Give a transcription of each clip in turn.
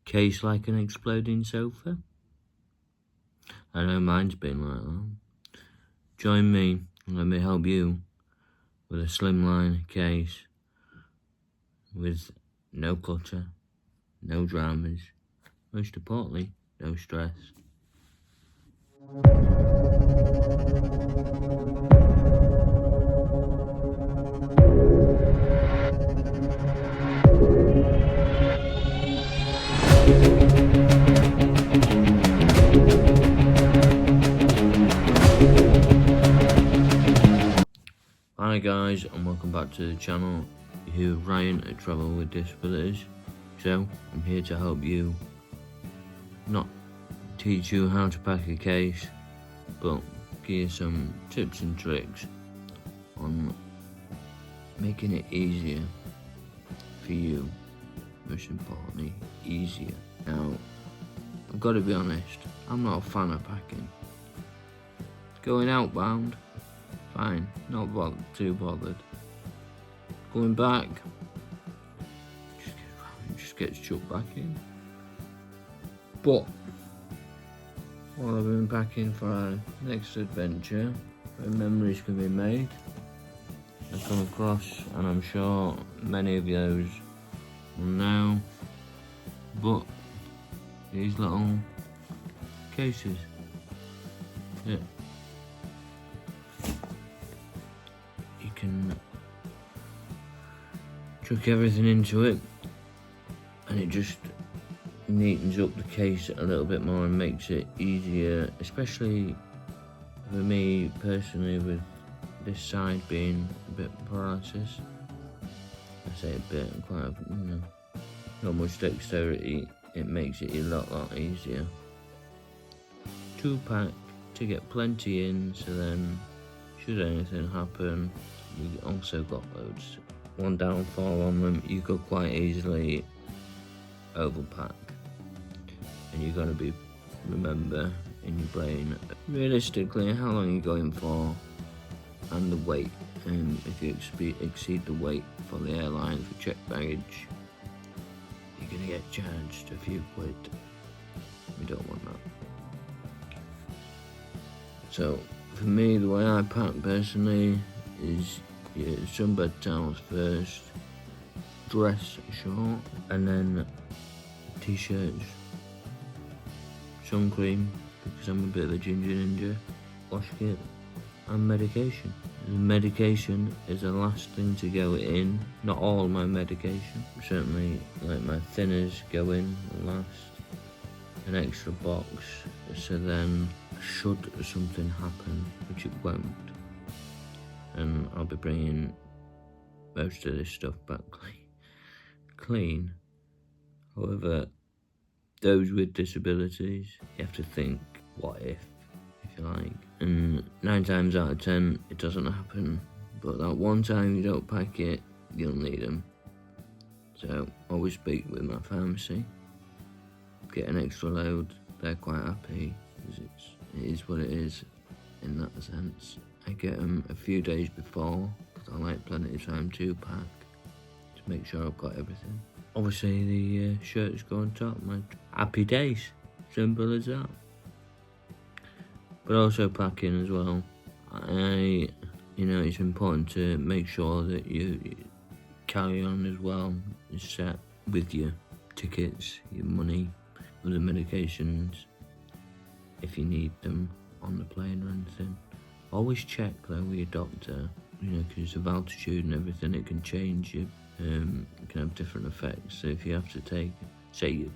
case like an exploding sofa? I know mine's been like that. Join me and let me help you with a slimline case with no clutter, no dramas, most importantly, no stress. Hi guys, and welcome back to the channel. Here with Ryan at Travel with Disabilities. So I'm here to help you, not teach you how to pack a case, but give you some tips and tricks on making it easier for you. Most importantly, easier. Now, I've got to be honest, I'm not a fan of packing. Going outbound, fine, not too bothered. Going back, just gets chucked back in. But while I've been packing for our next adventure, where memories can be made, I come across, and I'm sure many of those will know, but these little cases. Yeah. You can chuck everything into it and it just neatens up the case a little bit more and makes it easier, especially for me personally, with this side being a bit paralysis. I say a bit, quite not much dexterity. It makes it a lot easier to pack, to get plenty in, so then should anything happen, you also got loads. One downfall on them, you could quite easily overpack, and you're going to remember in your brain realistically how long you're going for and the weight, and if you exceed the weight for the airline for checked baggage, you're going to get charged a few quid. We don't want that. So for me, the way I pack personally is your sunbed towels first, dress short, and then t-shirts, sun cream because I'm a bit of a ginger ninja, wash kit, and medication. The medication is the last thing to go in. Not all my medication, certainly like my thinners go in last. An extra box, so then should something happen, which it won't, and I'll be bringing most of this stuff back clean. However, those with disabilities, you have to think, what if you like, and 9 times out of 10 it doesn't happen, but that one time you don't pack it, you'll need them. So always speak with my pharmacy, get an extra load. They're quite happy because it is what it is in that sense. I get them a few days before because I like plenty of time to pack to make sure I've got everything. Obviously the shirts go on top, my happy days, simple as that. But also packing as well, it's important to make sure that you carry on as well is set with your tickets, your money, or the medications if you need them on the plane or anything. Always check though with your doctor, because of altitude and everything, it can change you. It can have different effects. So if you have to take, say your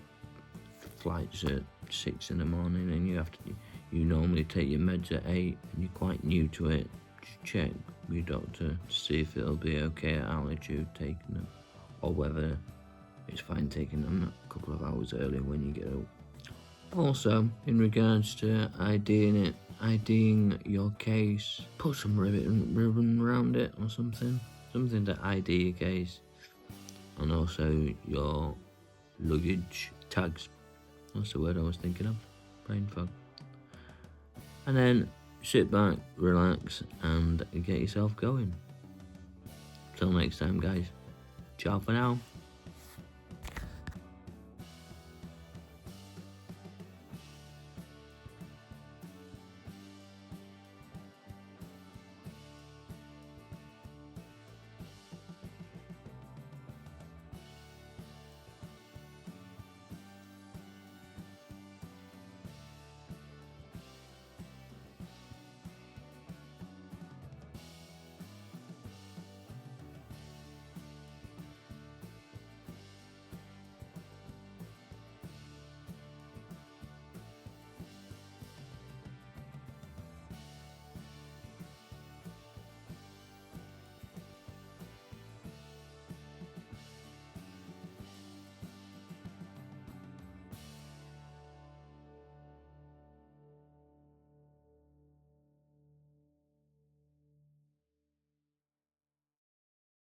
flight's at 6 in the morning and you normally take your meds at 8 and you're quite new to it, just check with your doctor to see if it'll be okay at altitude taking them, or whether it's fine taking them a couple of hours early when you get up. Also, in regards to IDing your case, put some ribbon around it or something to ID your case, and also your luggage tags. That's the word I was thinking of. Brain fog. And then sit back, relax, and get yourself going. Till next time, guys. Ciao for now.